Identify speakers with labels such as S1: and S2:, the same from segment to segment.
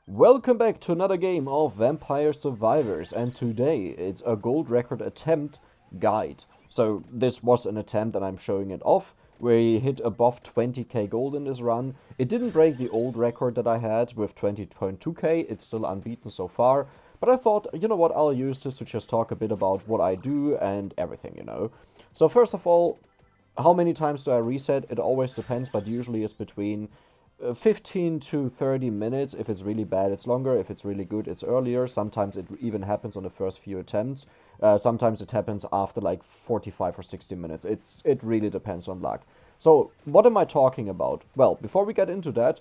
S1: Welcome back to another game of Vampire Survivors, and today it's a gold record attempt guide. So this was an attempt and I'm showing it off. We hit above 20k gold in this run. It didn't break the old record that I had with 20.2k, it's still unbeaten so far. But I thought, you know what, I'll use this to just talk a bit about what I do and everything. So first of all, how many times do I reset? It always depends, but usually it's between 15 to 30 minutes. If it's really bad, it's longer. If it's really good, it's earlier. Sometimes it even happens on the first few attempts. Sometimes it happens after like 45 or 60 minutes. It really depends on luck. So what am I talking about? Well, before we get into that,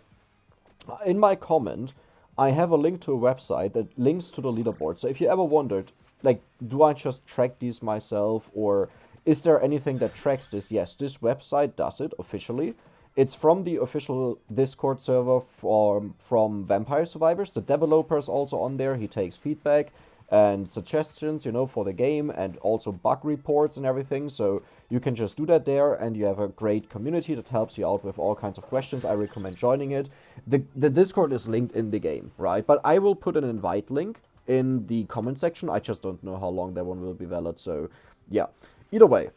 S1: in my comment, I have a link to a website that links to the leaderboard. So if you ever wondered, like, do I just track these myself, or is there anything that tracks this? Yes, this website does it officially. It's from the official Discord server from Vampire Survivors. The developer is also on there. He takes feedback and suggestions, for the game, and also bug reports and everything. So you can just do that there, and you have a great community that helps you out with all kinds of questions. I recommend joining it. The Discord is linked in the game, right? But I will put an invite link in the comment section. I just don't know how long that one will be valid. So yeah, either way.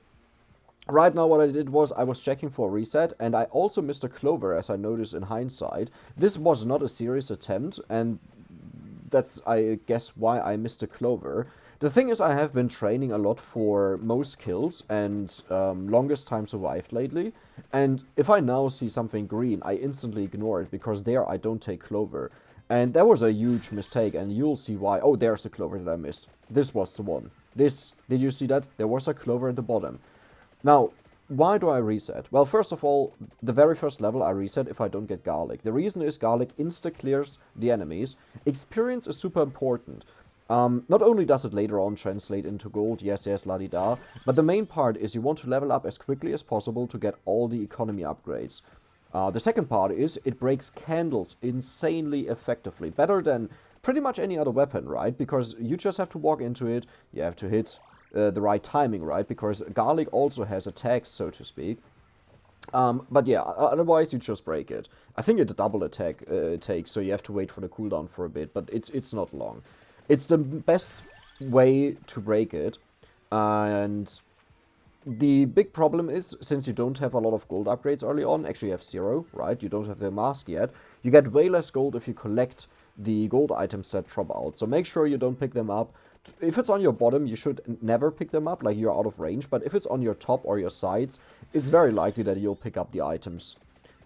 S1: Right now what I did was I was checking for a reset, and I also missed a clover, as I noticed in hindsight. This was not a serious attempt, and that's, I guess, why I missed a clover. The thing is, I have been training a lot for most kills and longest time survived lately, and if I now see something green, I instantly ignore it, because there I don't take clover. And that was a huge mistake, and you'll see why. Oh, there's the clover that I missed. This was the one. Did you see that? There was a clover at the bottom. Now, why do I reset? Well, first of all, the very first level I reset if I don't get garlic. The reason is garlic insta-clears the enemies. Experience is super important. Not only does it later on translate into gold, yes, la-di-da, but the main part is you want to level up as quickly as possible to get all the economy upgrades. The second part is it breaks candles insanely effectively, better than pretty much any other weapon, right? Because you just have to walk into it, you have to hit the right timing, right? Because garlic also has attacks, so to speak. But yeah, otherwise you just break it. I think it's a double attack takes, so you have to wait for the cooldown for a bit, but it's not long. It's the best way to break it, and the big problem is, since you don't have a lot of gold upgrades early on, actually you have 0, right? You don't have the mask yet. You get way less gold if you collect the gold items that drop out, so make sure you don't pick them up. If it's on your bottom, you should never pick them up, like you're out of range, but if it's on your top or your sides, it's very likely that you'll pick up the items.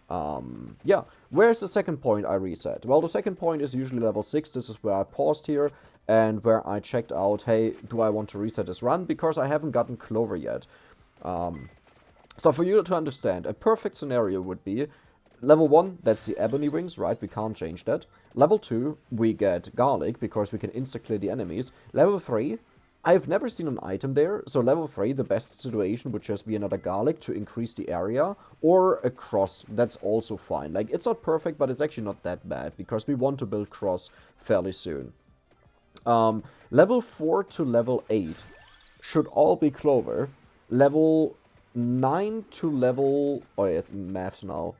S1: Yeah, where's the second point I reset? Well, the second point is usually level 6, this is where I paused here, and where I checked out, hey, do I want to reset this run, because I haven't gotten clover yet. So for you to understand, a perfect scenario would be, level 1, that's the ebony wings, right? We can't change that. Level 2, we get garlic, because we can insta-clear the enemies. Level 3, I've never seen an item there, so level 3, the best situation would just be another garlic to increase the area, or a cross, that's also fine. Like, it's not perfect, but it's actually not that bad, because we want to build cross fairly soon. Level 4 to level 8 should all be clover. Level 9 to level... oh yeah, it's maths now.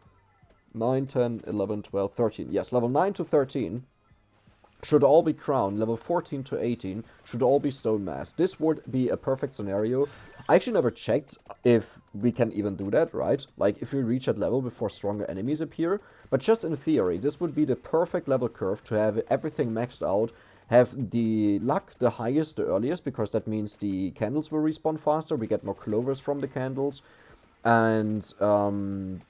S1: 9, 10, 11, 12, 13. Yes, level 9 to 13 should all be crown. Level 14 to 18 should all be stone mask. This would be a perfect scenario. I actually never checked if we can even do that, right? Like, if we reach that level before stronger enemies appear. But just in theory, this would be the perfect level curve to have everything maxed out. Have the luck the highest, the earliest, because that means the candles will respawn faster. We get more clovers from the candles. And,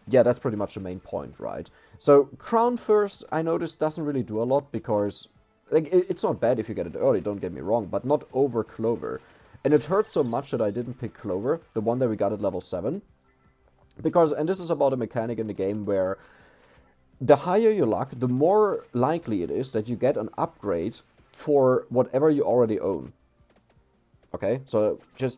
S1: yeah, that's pretty much the main point, right? So, crown first, I noticed, doesn't really do a lot, because, like, it's not bad if you get it early, don't get me wrong, but not over clover. And it hurts so much that I didn't pick clover, the one that we got at level 7. Because, and this is about a mechanic in the game where the higher your luck, the more likely it is that you get an upgrade for whatever you already own. Okay, so just...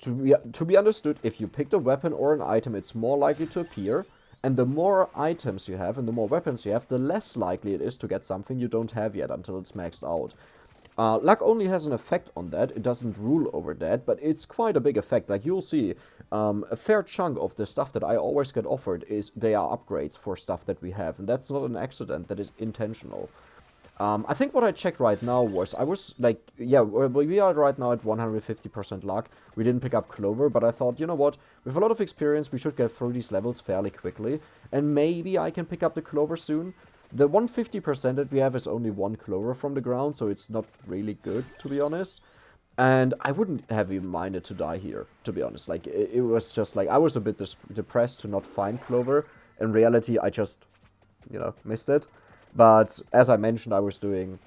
S1: To be understood, if you picked a weapon or an item, it's more likely to appear, and the more items you have and the more weapons you have, the less likely it is to get something you don't have yet until it's maxed out. Luck only has an effect on that, it doesn't rule over that, but it's quite a big effect. Like, you'll see, a fair chunk of the stuff that I always get offered is they are upgrades for stuff that we have, and that's not an accident, that is intentional. I think what I checked right now was, I was like, yeah, we are right now at 150% luck. We didn't pick up Clover, but I thought, you know what, with a lot of experience, we should get through these levels fairly quickly, and maybe I can pick up the Clover soon. The 150% that we have is only one Clover from the ground, so it's not really good, to be honest. And I wouldn't have even minded to die here, to be honest. Like, it was just like, I was a bit depressed to not find Clover. In reality, I just, missed it. But as I mentioned, I was doing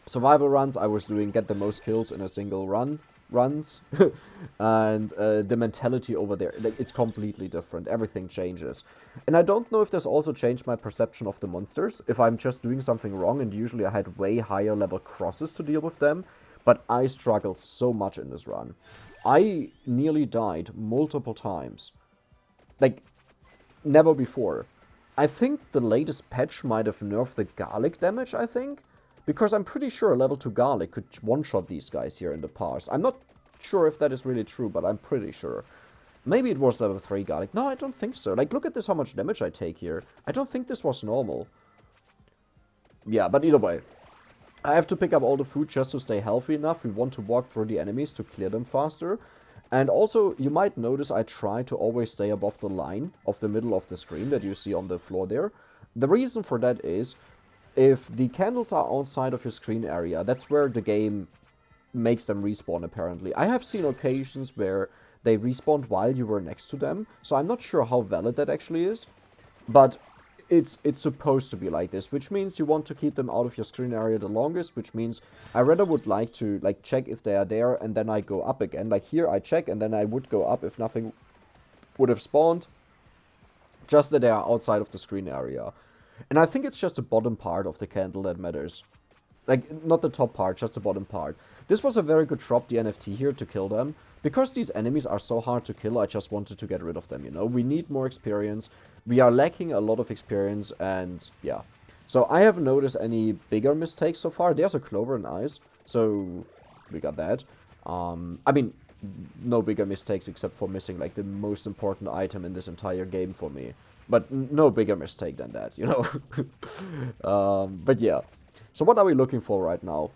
S1: survival runs. I was doing get the most kills in a single runs. And the mentality over there, like, it's completely different. Everything changes. And I don't know if this also changed my perception of the monsters. If I'm just doing something wrong, and usually I had way higher level crosses to deal with them. But I struggled so much in this run. I nearly died multiple times. Like, never before. I think the latest patch might have nerfed the garlic damage, I think. Because I'm pretty sure a level 2 garlic could one-shot these guys here in the past. I'm not sure if that is really true, but I'm pretty sure. Maybe it was level 3 garlic. No, I don't think so. Like, look at this, how much damage I take here. I don't think this was normal. Yeah, but either way. I have to pick up all the food just to stay healthy enough. We want to walk through the enemies to clear them faster. And also, you might notice I try to always stay above the line of the middle of the screen that you see on the floor there. The reason for that is, if the candles are outside of your screen area, that's where the game makes them respawn, apparently. I have seen occasions where they respawned while you were next to them, so I'm not sure how valid that actually is. But it's supposed to be like this, which means you want to keep them out of your screen area the longest, which means I rather would like to like check if they are there and then I go up again. Like here I check and then I would go up if nothing would have spawned, just that they are outside of the screen area. And I think it's just the bottom part of the candle that matters. Like, not the top part, just the bottom part. This was a very good drop, the NFT here, to kill them. Because these enemies are so hard to kill, I just wanted to get rid of them, you know. We need more experience. We are lacking a lot of experience, and yeah. So I haven't noticed any bigger mistakes so far. There's a Clover and Ice, so we got that. I mean, no bigger mistakes except for missing, like, the most important item in this entire game for me. But no bigger mistake than that, you know. But yeah. So what are we looking for right now?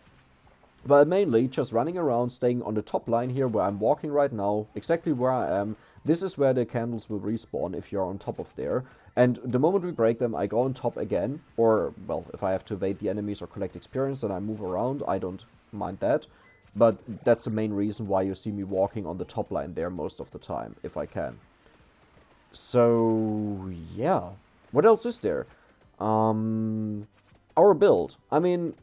S1: Well, mainly just running around, staying on the top line here where I'm walking right now, exactly where I am. This is where the candles will respawn if you're on top of there. And the moment we break them, I go on top again. Or, well, if I have to evade the enemies or collect experience, then I move around. I don't mind that. But that's the main reason why you see me walking on the top line there most of the time, if I can. So, yeah. What else is there? Our build. I mean,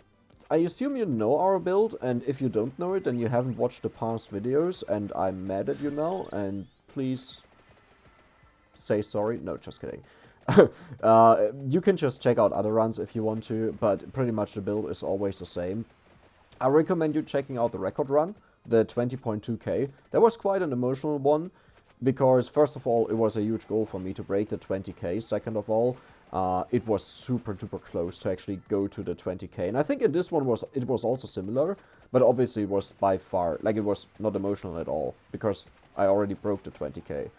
S1: I assume you know our build, and if you don't know it, then you haven't watched the past videos, and I'm mad at you now, and please say sorry. No, just kidding. You can just check out other runs if you want to, but pretty much the build is always the same. I recommend you checking out the record run, the 20.2k. That was quite an emotional one, because first of all, it was a huge goal for me to break the 20k. Second of all, it was super duper close to actually go to the 20k. And I think in this one it was also similar, but obviously it was by far, like, it was not emotional at all, because I already broke the 20k.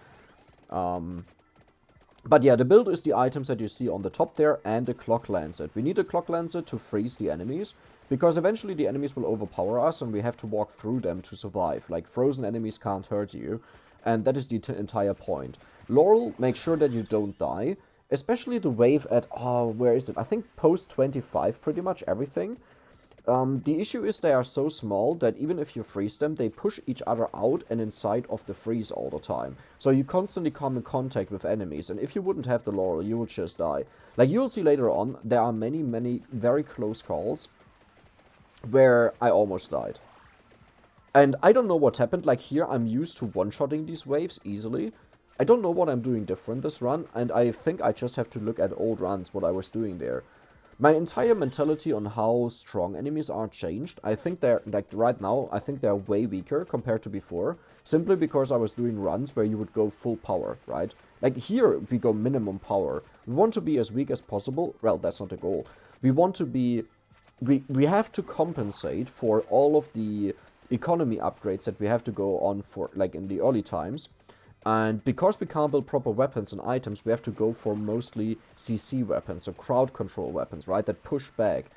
S1: But yeah, the build is the items that you see on the top there and the clock lancet. We need a clock lancet to freeze the enemies, because eventually the enemies will overpower us and we have to walk through them to survive. Like, frozen enemies can't hurt you, and that is the entire point. Laurel makes sure that you don't die, especially the wave at, where is it? I think post 25, pretty much everything. The issue is they are so small that even if you freeze them, they push each other out and inside of the freeze all the time. So you constantly come in contact with enemies, and if you wouldn't have the Laurel, you would just die. Like, you'll see later on, there are many, many very close calls where I almost died. And I don't know what happened. Like, here I'm used to one-shotting these waves easily. I don't know what I'm doing different this run, and I think I just have to look at old runs, what I was doing there. My entire mentality on how strong enemies are changed. I think they're, like, right now, I think they're way weaker compared to before, simply because I was doing runs where you would go full power, right? Like, here we go minimum power. We want to be as weak as possible. Well, that's not the goal. We want to be... We have to compensate for all of the economy upgrades that we have to go on for, like, in the early times. And because we can't build proper weapons and items, we have to go for mostly CC weapons, so crowd control weapons, right, that push back.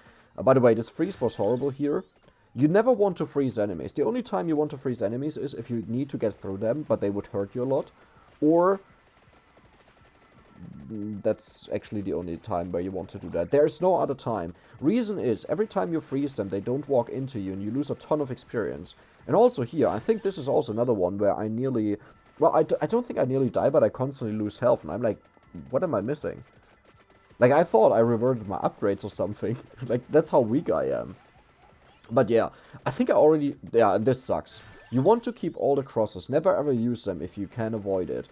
S1: By the way, this freeze was horrible here. You never want to freeze enemies. The only time you want to freeze enemies is if you need to get through them, but they would hurt you a lot. Or that's actually the only time where you want to do that. There's no other time. Reason is, every time you freeze them, they don't walk into you and you lose a ton of experience. And also here, I think this is also another one where I nearly... Well, I don't think I nearly die, but I constantly lose health. And I'm like, what am I missing? Like, I thought I reverted my upgrades or something. Like, that's how weak I am. But yeah, I think I already... Yeah, this sucks. You want to keep all the crosses. Never ever use them if you can avoid it.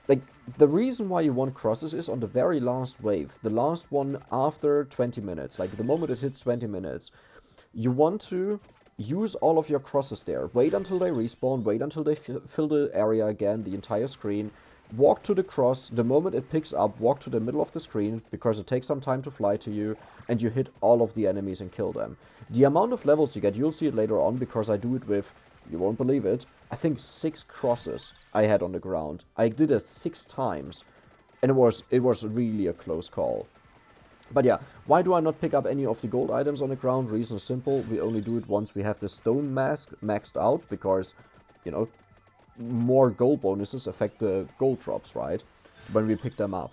S1: Like, the reason why you want crosses is on the very last wave. The last one after 20 minutes. Like, the moment it hits 20 minutes. You want to use all of your crosses there. Wait until they respawn. Wait until they fill the area again, the entire screen. Walk to the cross. The moment it picks up, walk to the middle of the screen, because it takes some time to fly to you, and you hit all of the enemies and kill them. The amount of levels you get, you'll see it later on, because I do it with, you won't believe it, I think 6 crosses I had on the ground. I did it 6 times, and it was really a close call. But yeah, why do I not pick up any of the gold items on the ground? Reason is simple, we only do it once we have the stone mask maxed out, because, you know, more gold bonuses affect the gold drops, right? When we pick them up.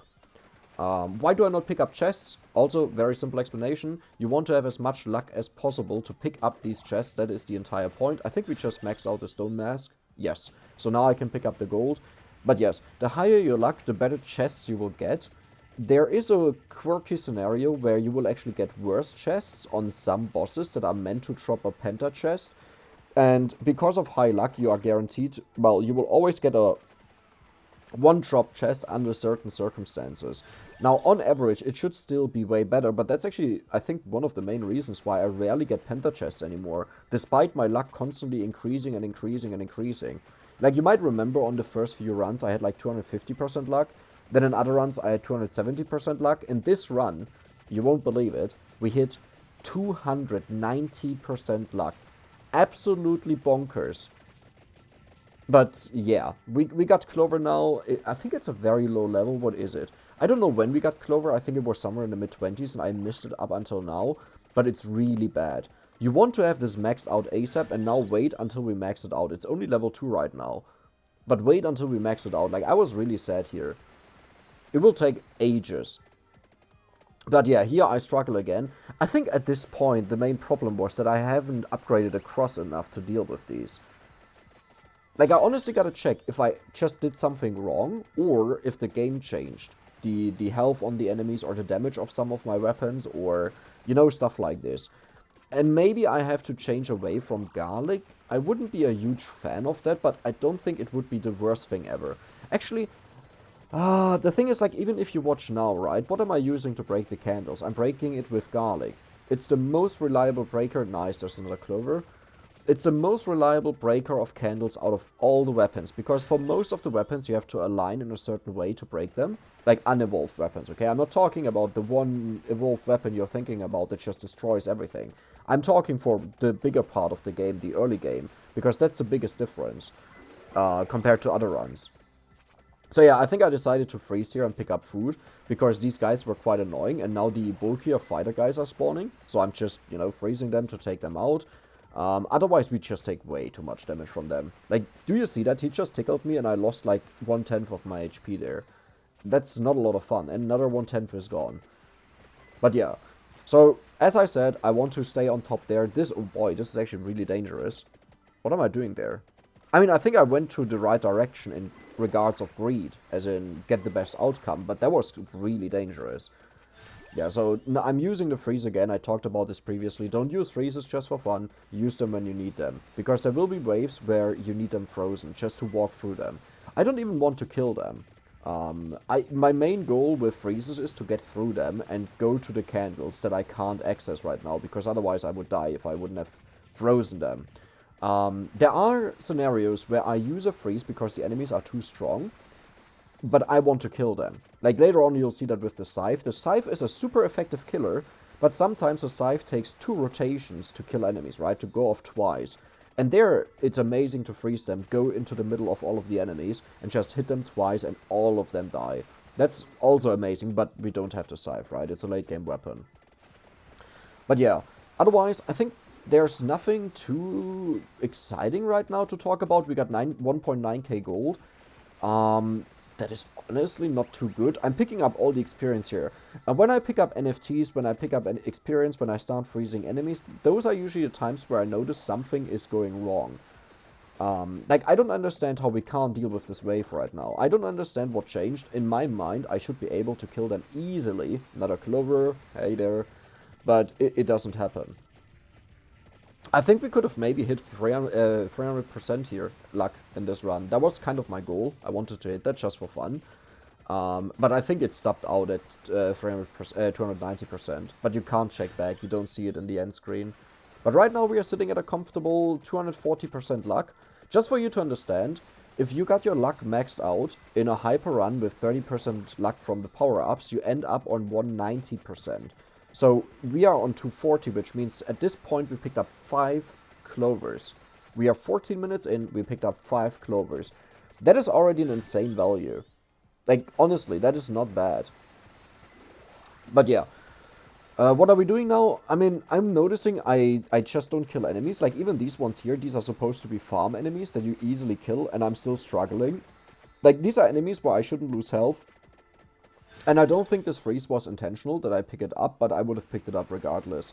S1: Why do I not pick up chests? Also, very simple explanation. You want to have as much luck as possible to pick up these chests. That is the entire point. I think we just maxed out the stone mask. Yes. So now I can pick up the gold. But yes, the higher your luck, the better chests you will get. There is a quirky scenario where you will actually get worse chests on some bosses that are meant to drop a penta chest. And because of high luck, you are guaranteed, well, you will always get a one-drop chest under certain circumstances. Now, on average, it should still be way better, but that's actually, I think, one of the main reasons why I rarely get penta chests anymore, despite my luck constantly increasing and increasing and increasing. Like, you might remember on the first few runs, I had like 250% luck, then in other runs, I had 270% luck. In this run, you won't believe it, we hit 290% luck. Absolutely bonkers. But yeah, we got Clover now. I think it's a very low level. What is it? I don't know when we got Clover. I think it was somewhere in the mid-20s and I missed it up until now. But it's really bad. You want to have this maxed out ASAP and now wait until we max it out. It's only level 2 right now. But wait until we max it out. Like, I was really sad here. It will take ages. But yeah, here I struggle again. I think at this point the main problem was that I haven't upgraded a cross enough to deal with these. Like, I honestly gotta check if I just did something wrong, or if the game changed. The health on the enemies, or the damage of some of my weapons, or, you know, stuff like this. And maybe I have to change away from garlic. I wouldn't be a huge fan of that, but I don't think it would be the worst thing ever. Actually, the thing is, like, even if you watch now, right, what am I using to break the candles? I'm breaking it with garlic. It's the most reliable breaker. Nice, there's another clover. It's the most reliable breaker of candles out of all the weapons, because for most of the weapons you have to align in a certain way to break them. Like unevolved weapons, okay? I'm not talking about the one evolved weapon you're thinking about that just destroys everything. I'm talking for the bigger part of the game, the early game, because that's the biggest difference compared to other runs. So yeah, I think I decided to freeze here and pick up food, because these guys were quite annoying, and now the bulkier fighter guys are spawning, so I'm just, you know, freezing them to take them out. Otherwise we just take way too much damage from them. Like, do you see that? He just tickled me and I lost like 1/10 of my HP there. That's not a lot of fun, and another 1/10 is gone. But yeah, so as I said, I want to stay on top there. This, oh boy, this is actually really dangerous. What am I doing there? I mean, I think I went to the right direction in regards of greed, as in get the best outcome, but that was really dangerous. Yeah, so I'm using the freeze again. I talked about this previously. Don't use freezes just for fun. Use them when you need them, because there will be waves where you need them frozen just to walk through them. I don't even want to kill them. My main goal with freezes is to get through them and go to the candles that I can't access right now, because otherwise I would die if I wouldn't have frozen them. There are scenarios where I use a freeze because the enemies are too strong, but I want to kill them. Like, later on you'll see that with the scythe. The scythe is a super effective killer, but sometimes a scythe takes 2 rotations to kill enemies, right? To go off twice. And there, it's amazing to freeze them, go into the middle of all of the enemies, and just hit them twice, and all of them die. That's also amazing, but we don't have the scythe, right? It's a late game weapon. But yeah, otherwise, I think there's nothing too exciting right now to talk about. We got 1.9k gold. That is honestly not too good. I'm picking up all the experience here. And when I pick up NFTs, when I pick up an experience, when I start freezing enemies, those are usually the times where I notice something is going wrong. Like, I don't understand how we can't deal with this wave right now. I don't understand what changed. In my mind, I should be able to kill them easily. Another clover, hey there. But it doesn't happen. I think we could have maybe hit 300% here, luck, in this run. That was kind of my goal. I wanted to hit that just for fun. But I think it stopped out at 290%. But you can't check back. You don't see it in the end screen. But right now we are sitting at a comfortable 240% luck. Just for you to understand, if you got your luck maxed out in a hyper run with 30% luck from the power-ups, you end up on 190%. So we are on 240, which means at this point we picked up 5 clovers. We are 14 minutes in, we picked up 5 clovers. That is already an insane value. Like, honestly, that is not bad. But yeah. What are we doing now? I mean, I'm noticing I just don't kill enemies. Like, even these ones here, these are supposed to be farm enemies that you easily kill, and I'm still struggling. Like, these are enemies where I shouldn't lose health. And I don't think this freeze was intentional, that I pick it up, but I would have picked it up regardless.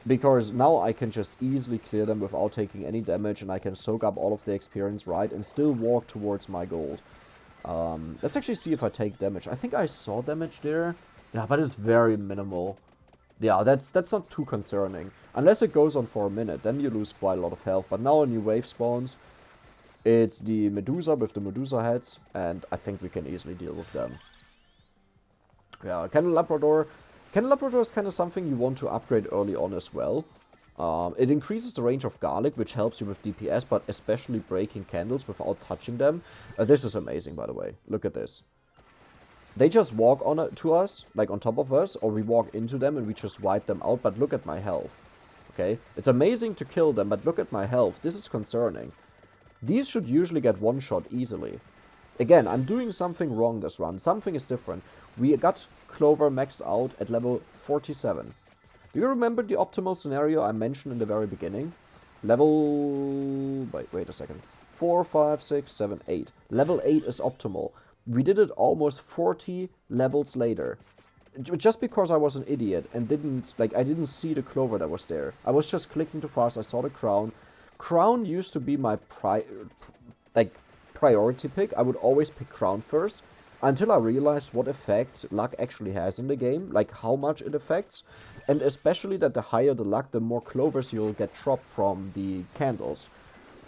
S1: Because now I can just easily clear them without taking any damage, and I can soak up all of the experience right and still walk towards my gold. Let's actually see if I take damage. I think I saw damage there. Yeah, but it's very minimal. Yeah, that's not too concerning. Unless it goes on for a minute, then you lose quite a lot of health. But now a new wave spawns. It's the Medusa with the Medusa heads, and I think we can easily deal with them. Yeah, Candelabrador. Candelabrador is kind of something you want to upgrade early on as well. It increases the range of garlic, which helps you with DPS, but especially breaking candles without touching them. This is amazing, by the way. Look at this. They just walk to us, like on top of us, or we walk into them and we just wipe them out, but look at my health. Okay? It's amazing to kill them, but look at my health. This is concerning. These should usually get one shot easily. Again, I'm doing something wrong this run. Something is different. We got Clover maxed out at level 47. Do you remember the optimal scenario I mentioned in the very beginning? Level... Wait a second. 4, 5, 6, 7, 8. Level 8 is optimal. We did it almost 40 levels later. Just because I was an idiot and I didn't see the clover that was there. I was just clicking too fast. I saw the crown. Crown used to be my priority pick. I would always pick crown first. Until I realized what effect luck actually has in the game. Like how much it affects. And especially that the higher the luck, the more clovers you'll get dropped from the candles.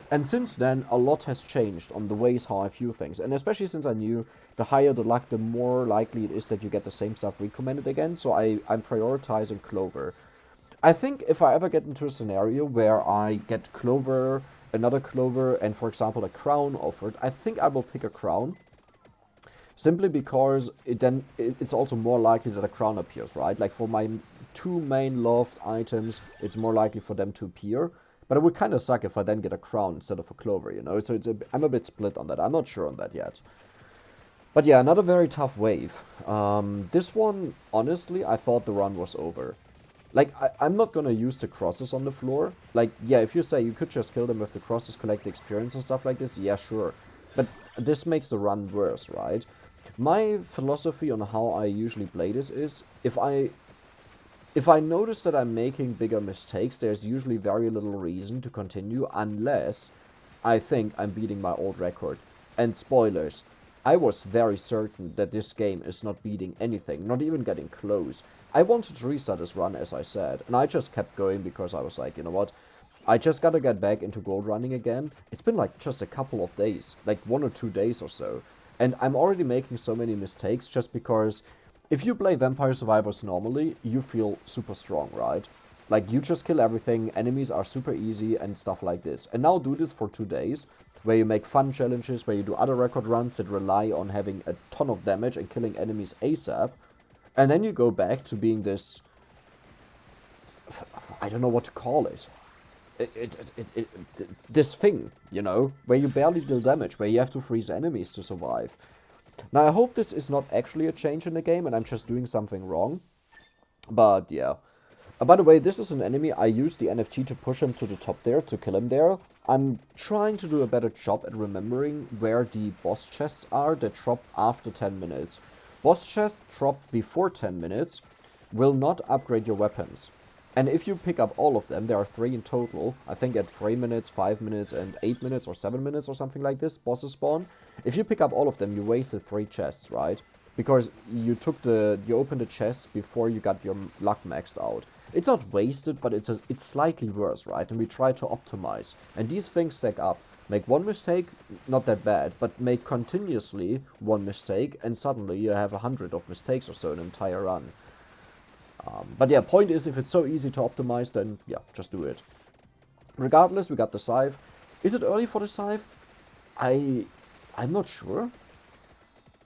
S1: And since then, a lot has changed on the ways how I view things. And especially since I knew the higher the luck, the more likely it is that you get the same stuff recommended again. So I'm prioritizing clover. I think if I ever get into a scenario where I get clover, another clover, and for example a crown offered, I think I will pick a crown. Simply because it's also more likely that a crown appears, right? Like for my 2 main loved items, it's more likely for them to appear. But it would kind of suck if I then get a crown instead of a clover, you know? So I'm a bit split on that. I'm not sure on that yet. But yeah, another very tough wave. This one, honestly, I thought the run was over. Like, I'm not gonna use the crosses on the floor. Like, yeah, if you say you could just kill them with the crosses, collect the experience and stuff like this, yeah, sure. But this makes the run worse, right? My philosophy on how I usually play this is, if I notice that I'm making bigger mistakes, there's usually very little reason to continue unless I think I'm beating my old record. And spoilers, I was very certain that this game is not beating anything, not even getting close. I wanted to restart this run, as I said, and I just kept going because I was like, you know what, I just gotta get back into gold running again. It's been like just a couple of days, like 1 or 2 days or so. And I'm already making so many mistakes just because... If you play Vampire Survivors normally, you feel super strong, right? Like, you just kill everything, enemies are super easy and stuff like this. And now do this for 2 days, where you make fun challenges, where you do other record runs that rely on having a ton of damage and killing enemies ASAP. And then you go back to being this... I don't know what to call it. This thing, you know? Where you barely deal damage, where you have to freeze enemies to survive. Now, I hope this is not actually a change in the game and I'm just doing something wrong. But, yeah. By the way, this is an enemy. I used the NFT to push him to the top there, to kill him there. I'm trying to do a better job at remembering where the boss chests are that drop after 10 minutes. Boss chests drop before 10 minutes will not upgrade your weapons. And if you pick up all of them, there are 3 in total, I think at 3 minutes, 5 minutes, and 8 minutes, or 7 minutes, or something like this, bosses spawn. If you pick up all of them, you wasted 3 chests, right? Because you opened the chests before you got your luck maxed out. It's not wasted, but it's slightly worse, right? And we try to optimize. And these things stack up. Make one mistake, not that bad, but make continuously one mistake, and suddenly you have 100 of mistakes or so in an entire run. But yeah, point is, if it's so easy to optimize, then yeah, just do it. Regardless, we got the scythe. Is it early for the scythe? I'm not sure.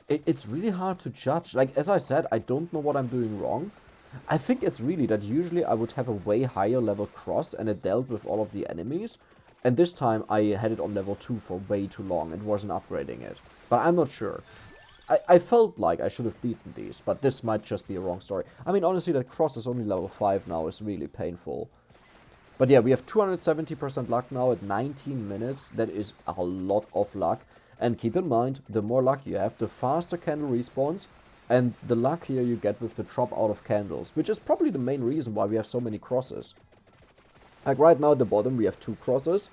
S1: It's really hard to judge. Like, as I said, I don't know what I'm doing wrong. I think it's really that usually I would have a way higher level cross and it dealt with all of the enemies. And this time I had it on level 2 for way too long and wasn't upgrading it. But I'm not sure. I felt like I should have beaten these, but this might just be a wrong story. I mean, honestly, that cross is only level 5 now is really painful. But yeah, we have 270% luck now at 19 minutes. That is a lot of luck. And keep in mind, the more luck you have, the faster candle respawns. And the luckier you get with the drop out of candles, which is probably the main reason why we have so many crosses. Like right now at the bottom we have 2 crosses.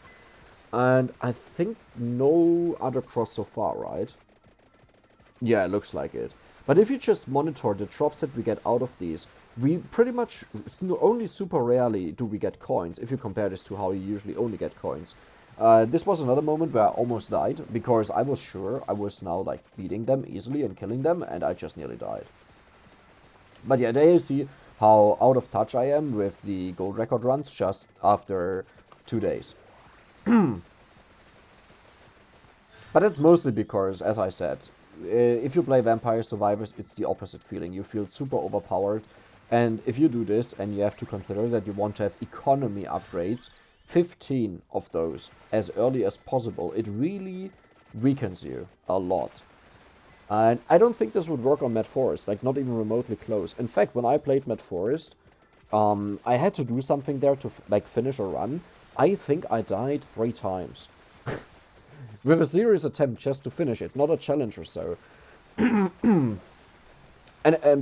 S1: And I think no other cross so far, right? Yeah, it looks like it. But if you just monitor the drops that we get out of these, we pretty much only super rarely do we get coins, if you compare this to how you usually only get coins. This was another moment where I almost died, because I was sure I was now like beating them easily and killing them, and I just nearly died. But yeah, there you see how out of touch I am with the gold record runs just after 2 days. But it's mostly because, as I said, if you play Vampire Survivors, it's the opposite feeling. You feel super overpowered, and if you do this, and you have to consider that you want to have economy upgrades, 15 of those as early as possible, it really weakens you a lot. And I don't think this would work on Mad Forest, like not even remotely close. In fact, when I played Mad Forest, I had to do something there to like finish a run. I think I died 3 times. With a serious attempt just to finish it, not a challenge or so. And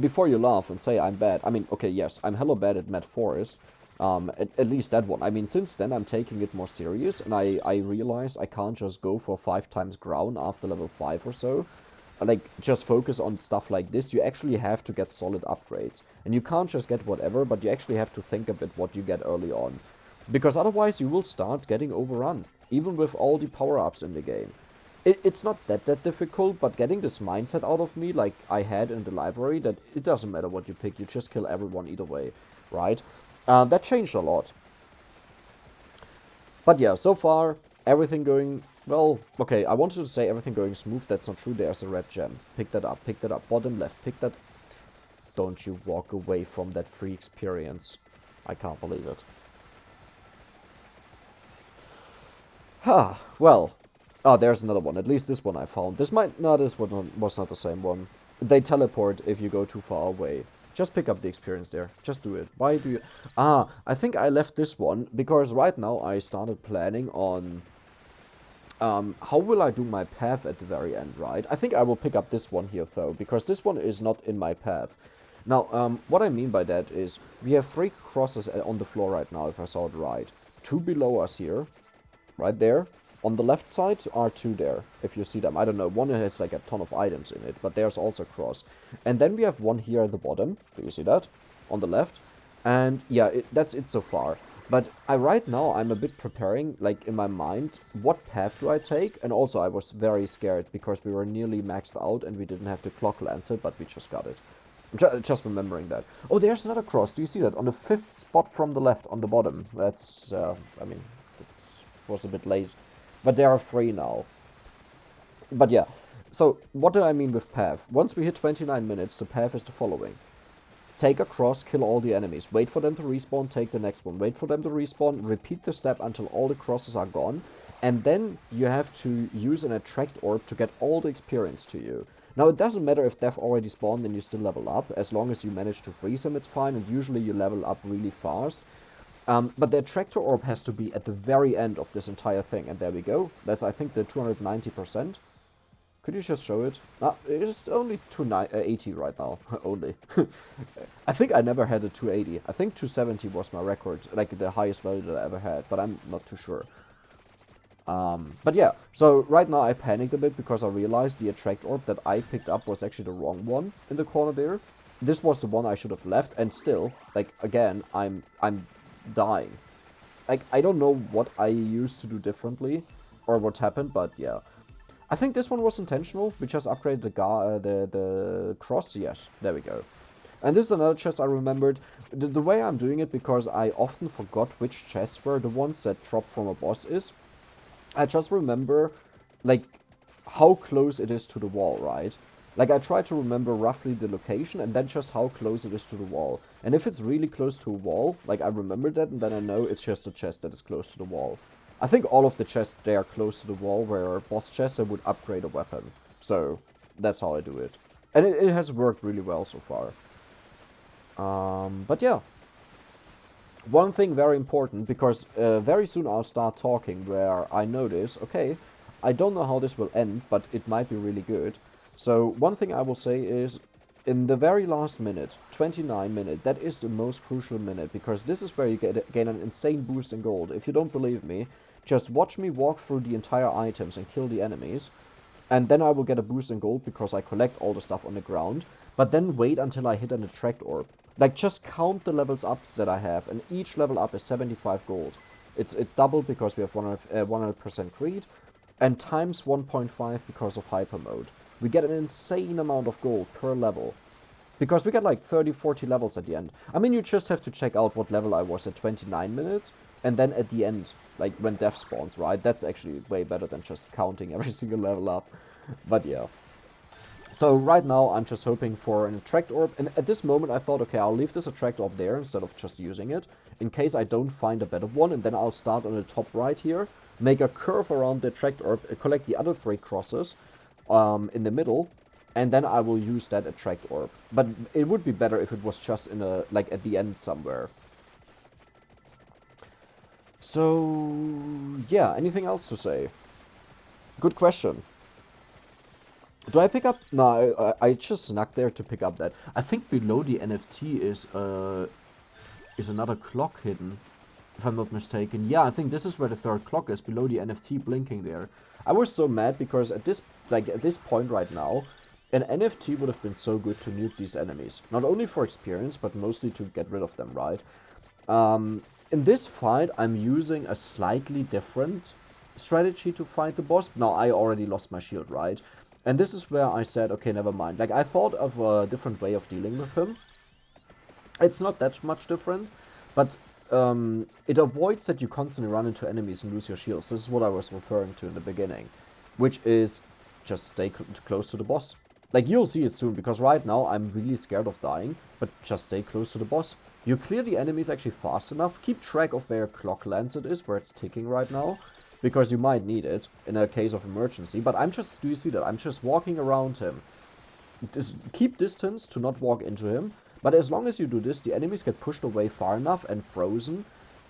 S1: before you laugh and say I'm bad, I mean, okay, yes, I'm hella bad at Mad Forest. At least that one. I mean, since then I'm taking it more serious, and I realized I can't just go for 5 times ground after level 5 or so. Like, just focus on stuff like this. You actually have to get solid upgrades. And you can't just get whatever, but you actually have to think a bit what you get early on. Because otherwise you will start getting overrun, even with all the power-ups in the game. It's not that difficult, but getting this mindset out of me, like I had in the library, that it doesn't matter what you pick, you just kill everyone either way, right? That changed a lot. But yeah, so far, everything going, well, okay, I wanted to say everything going smooth, that's not true, there's a red gem. Pick that up, bottom left, pick that. Don't you walk away from that free experience. I can't believe it. Ha, well. Oh, there's another one. At least this one I found. This might... No, this one was not the same one. They teleport if you go too far away. Just pick up the experience there. Just do it. Why do you... Ah, I think I left this one because right now I started planning on... how will I do my path at the very end, right? I think I will pick up this one here, though, because this one is not in my path. Now, what I mean by that is we have 3 crosses on the floor right now, if I saw it right. 2 below us here. Right there. On the left side are 2 there, if you see them. I don't know, one has like a ton of items in it, but there's also a cross. And then we have one here at the bottom. Do you see that? On the left. And yeah, that's it so far. But right now I'm a bit preparing, like in my mind, what path do I take? And also I was very scared because we were nearly maxed out and we didn't have to clock lance it, but we just got it. Just remembering that. Oh, there's another cross. Do you see that? On the 5th spot from the left on the bottom. That's, I mean, was a bit late, but there are 3 now. But yeah, so what do I mean with path? Once we hit 29 minutes, the path is the following. Take a cross, kill all the enemies, wait for them to respawn, take the next one, wait for them to respawn, repeat the step until all the crosses are gone, and then you have to use an attract orb to get all the experience to you. Now, it doesn't matter if Death already spawned and you still level up. As long as you manage to freeze him, it's fine, and usually you level up really fast. But the Attractor Orb has to be at the very end of this entire thing. And there we go. That's, I think, the 290%. Could you just show it? It's only 280 right now, only. I think I never had a 280. I think 270 was my record, like the highest value that I ever had, but I'm not too sure. But yeah, so right now I panicked a bit because I realized the Attract Orb that I picked up was actually the wrong one in the corner there. This was the one I should have left, and still, like, again, I'm dying. Like, I don't know what I used to do differently, or what happened, but yeah. I think this one was intentional. We just upgraded the cross. Yes, there we go. And this is another chest I remembered. The way I'm doing it, because I often forgot which chests were the ones that drop from a boss is. I just remember, like, how close it is to the wall, right? Like, I try to remember roughly the location and then just how close it is to the wall. And if it's really close to a wall, like, I remember that, and then I know it's just a chest that is close to the wall. I think all of the chests there close to the wall were boss chests that would upgrade a weapon. So, that's how I do it. And it has worked really well so far. But yeah. One thing very important, because very soon I'll start talking where I notice, okay, I don't know how this will end, but it might be really good. So, one thing I will say is, in the very last minute, 29 minute, that is the most crucial minute, because this is where you gain an insane boost in gold. If you don't believe me, just watch me walk through the entire items and kill the enemies, and then I will get a boost in gold because I collect all the stuff on the ground, but then wait until I hit an Attract Orb. Like, just count the levels ups that I have, and each level up is 75 gold. It's double because we have 100% Creed, and times 1.5 because of Hyper Mode. We get an insane amount of gold per level. Because we get like 30-40 levels at the end. I mean, you just have to check out what level I was at 29 minutes. And then at the end, like when death spawns, right? That's actually way better than just counting every single level up. But yeah. So right now I'm just hoping for an Attract Orb. And at this moment I thought, okay, I'll leave this Attract Orb there instead of just using it. In case I don't find a better one. And then I'll start on the top right here. Make a curve around the Attract Orb. Collect the other 3 crosses. In the middle, and then I will use that Attract Orb. But it would be better if it was just in a, like, at the end somewhere. So, yeah, anything else to say? Good question. Do I pick up? No, I just snuck there to pick up that. I think below the NFT is another clock hidden, if I'm not mistaken. Yeah, I think this is where the 3rd clock is, below the NFT blinking there. I was so mad because at this point right now, an NFT would have been so good to nuke these enemies. Not only for experience, but mostly to get rid of them, right? In this fight, I'm using a slightly different strategy to fight the boss. Now, I already lost my shield, right? And this is where I said, okay, never mind. Like, I thought of a different way of dealing with him. It's not that much different, but it avoids that you constantly run into enemies and lose your shields. This is what I was referring to in the beginning, which is just stay close to the boss. Like, you'll see it soon, because right now I'm really scared of dying, but just stay close to the boss. You clear the enemies actually fast enough. Keep track of where clock lands it is, where it's ticking right now, because you might need it in a case of emergency. But I'm just, do you see that? I'm just walking around him. Just keep distance to not walk into him. But as long as you do this, the enemies get pushed away far enough and frozen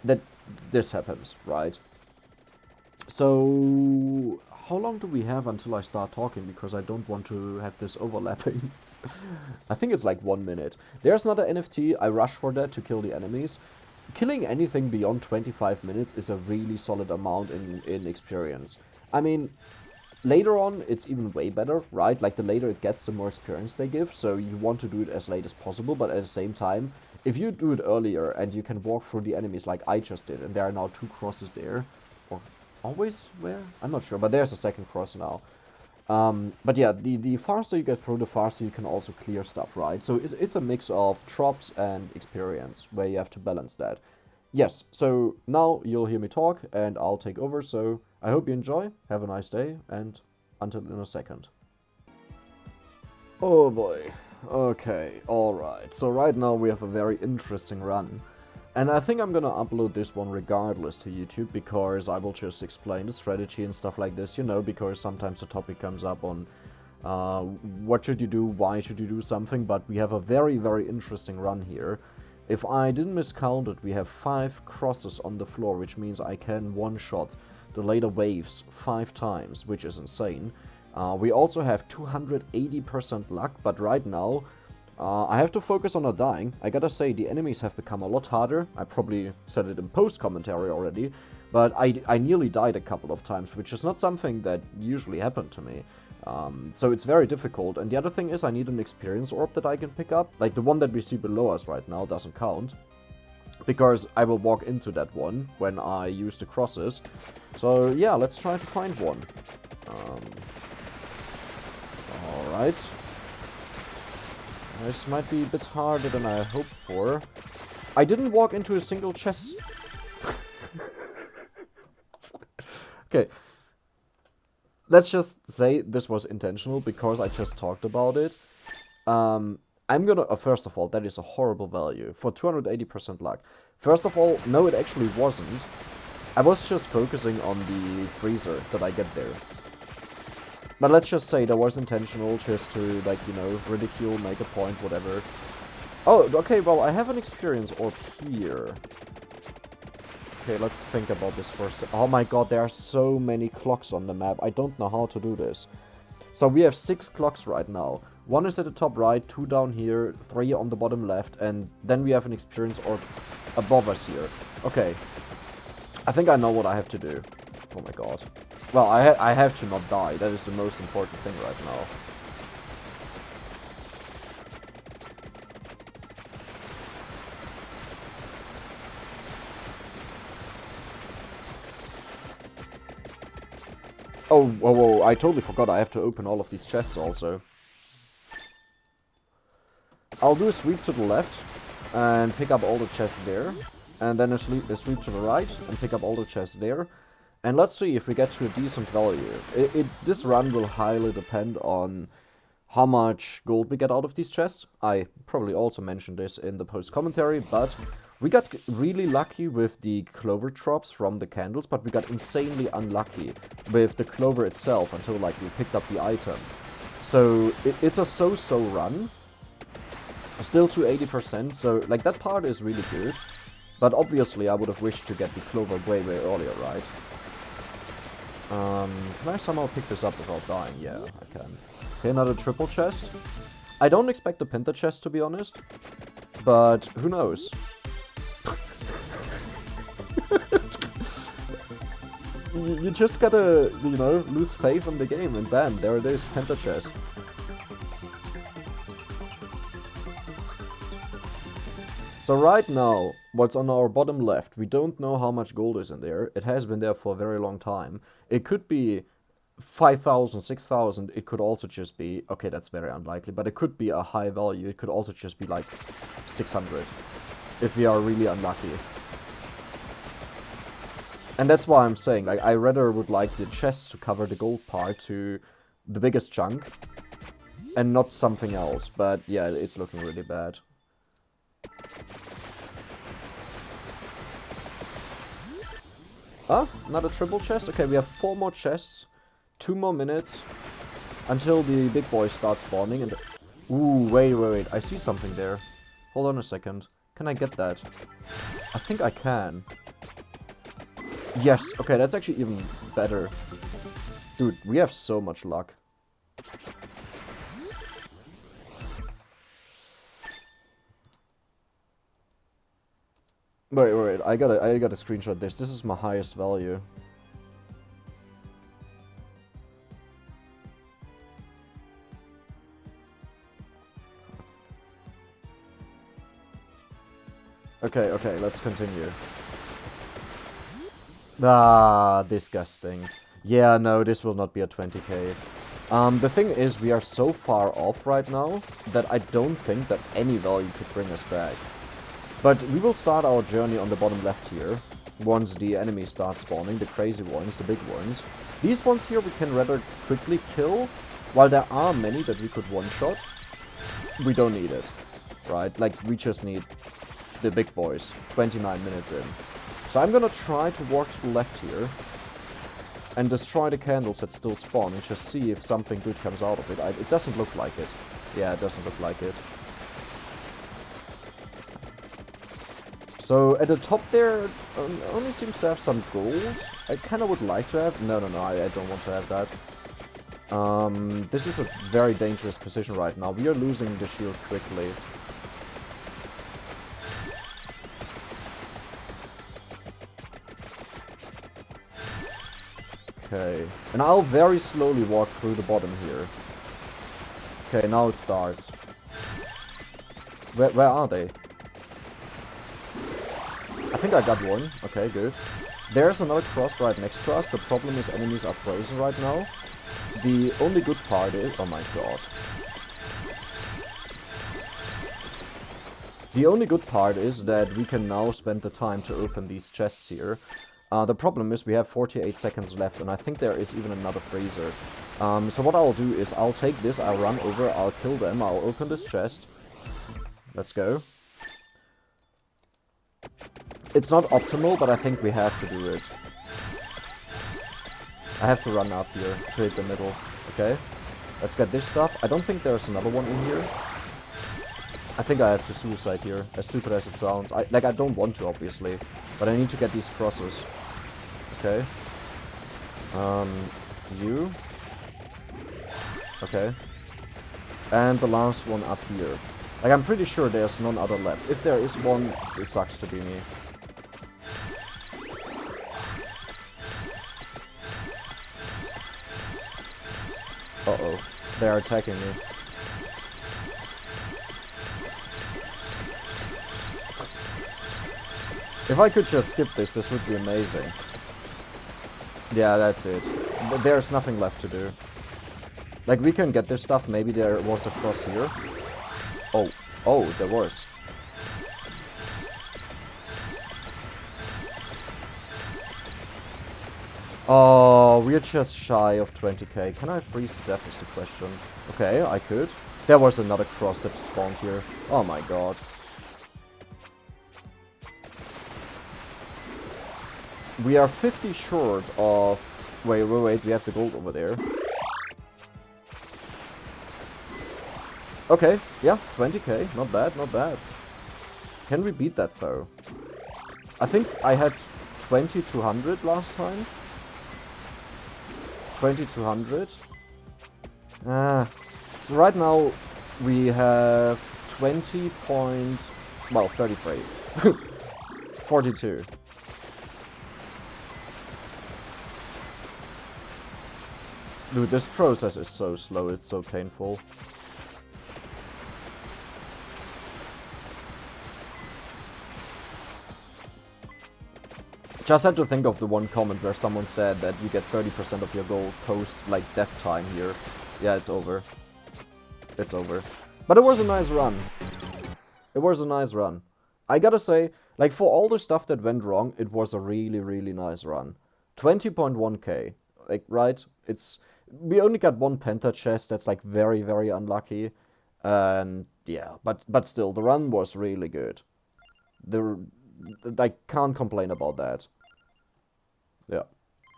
S1: that this happens, right? So, how long do we have until I start talking? Because I don't want to have this overlapping. I think it's like 1 minute. There's another NFT. I rush for that to kill the enemies. Killing anything beyond 25 minutes is a really solid amount in experience. I mean, later on, it's even way better, right? Like, the later it gets, the more experience they give. So you want to do it as late as possible, but at the same time, if you do it earlier and you can walk through the enemies like I just did, and there are now 2 crosses there, or always where? I'm not sure, but there's a 2nd cross now. But yeah, the faster you get through, the faster you can also clear stuff, right? So it's a mix of drops and experience, where you have to balance that. Yes, so now you'll hear me talk, and I'll take over, so I hope you enjoy, have a nice day, and until in a second. Oh boy, okay, alright, so right now we have a very interesting run. And I think I'm gonna upload this one regardless to YouTube, because I will just explain the strategy and stuff like this, you know, because sometimes the topic comes up on What should you do? Why should you do something? But we have a very, very interesting run here. If I didn't miscount it, we have 5 crosses on the floor, which means I can one-shot the later waves 5 times, which is insane. We also have 280% luck, but right now I have to focus on not dying. I gotta say, the enemies have become a lot harder. I probably said it in post-commentary already, but I nearly died a couple of times, which is not something that usually happened to me. So it's very difficult, and the other thing is I need an experience orb that I can pick up. Like the one that we see below us right now doesn't count, because I will walk into that one when I use the crosses. So yeah, let's try to find one. Alright. This might be a bit harder than I hoped for. I didn't walk into a single chest. Okay. Let's just say this was intentional because I just talked about it. I'm gonna... first of all, that is a horrible value for 280% luck. First of all, no, it actually wasn't. I was just focusing on the freezer that I get there. But let's just say that was intentional, just to, like, you know, ridicule, make a point, whatever. Oh, okay, well, I have an experience orb here. Okay, let's think about this for a second. Oh my god, there are so many clocks on the map. I don't know how to do this. So we have 6 clocks right now. 1 is at the top right, 2 down here, 3 on the bottom left, and then we have an experience orb above us here. Okay. I think I know what I have to do. Oh my god. Well, I have to not die. That is the most important thing right now. Oh, whoa, whoa, I totally forgot I have to open all of these chests also. I'll do a sweep to the left and pick up all the chests there. And then a sweep to the right and pick up all the chests there. And let's see if we get to a decent value. This run will highly depend on how much gold we get out of these chests. I probably also mentioned this in the post-commentary, but we got really lucky with the clover drops from the candles, but we got insanely unlucky with the clover itself until, like, we picked up the item. So it's a so-so run. Still to 80%, so, like, that part is really good. But obviously I would have wished to get the clover way, way earlier, right? Can I somehow pick this up without dying? Yeah, I can. Okay, another triple chest. I don't expect a penta chest, to be honest. But who knows? You just gotta, you know, lose faith in the game, and bam, there it is, penta chest. So right now, what's on our bottom left, we don't know how much gold is in there. It has been there for a very long time. It could be 5,000, 6,000. It could also just be, okay, that's very unlikely, but it could be a high value. It could also just be like 600 if we are really unlucky. And that's why I'm saying, like, I rather would like the chests to cover the gold part to the biggest chunk and not something else. But yeah, it's looking really bad. Ah, another triple chest. Okay, we have 4 more chests, 2 more minutes until the big boy starts spawning. And ooh, wait, I see something there. Hold on a second. Can I get that? I think I can. Yes, okay, that's actually even better. Dude, we have so much luck. Wait, I gotta screenshot this. This is my highest value. Okay, let's continue. Ah, disgusting. Yeah, no, this will not be a 20k. The thing is, we are so far off right now that I don't think that any value could bring us back. But we will start our journey on the bottom left here, once the enemies start spawning, the crazy ones, the big ones. These ones here we can rather quickly kill, while there are many that we could one-shot. We don't need it, right? Like, we just need the big boys, 29 minutes in. So I'm gonna try to walk to the left here. and destroy the candles that still spawn and just see if something good comes out of it. It doesn't look like it. Yeah, it doesn't look like it. So at the top there, only seems to have some gold. I kind of would like to have... No, I don't want to have that. This is a very dangerous position right now. We are losing the shield quickly. Okay, and I'll very slowly walk through the bottom here. Okay, now it starts. Where are they? I think I got one. Okay, good. There's another cross right next to us. The problem is enemies are frozen right now. The only good part is... Oh my god. The only good part is that we can now spend the time to open these chests here. The problem is we have 48 seconds left, and I think there is even another freezer. So what I'll do is I'll take this, I'll run over, I'll kill them, I'll open this chest. Let's go. It's not optimal, but I think we have to do it. I have to run up here to hit the middle. Okay. Let's get this stuff. I don't think there's another one in here. I think I have to suicide here, as stupid as it sounds. I don't want to, obviously, but I need to get these crosses. Okay. You. Okay. And the last one up here. Like, I'm pretty sure there's none other left. If there is one, it sucks to be me. Uh-oh. They are attacking me. If I could just skip this, this would be amazing. Yeah, that's it. There's nothing left to do. Like, we can get this stuff. Maybe there was a cross here. Oh, there was. Oh, we're just shy of 20k. Can I freeze to death is the question. Okay, I could. There was another cross that spawned here. Oh my god. We are 50 short of... Wait, we have the gold over there. Okay, yeah, 20k. Not bad, not bad. Can we beat that though? I think I had 2200 last time. 2200. So right now we have 20 point... Well, 33. 42. Dude, this process is so slow, it's so painful. Just had to think of the one comment where someone said that you get 30% of your gold post, like, death time here. Yeah, it's over. It's over. But it was a nice run. It was a nice run. I gotta say, like, for all the stuff that went wrong, it was a really, really nice run. 20.1k. Like, right? It's... We only got one Penta chest, that's, like, very, very unlucky. And, yeah. But still, the run was really good. I can't complain about that. Yeah.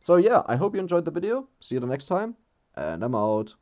S1: So yeah, I hope you enjoyed the video. See you the next time. And I'm out.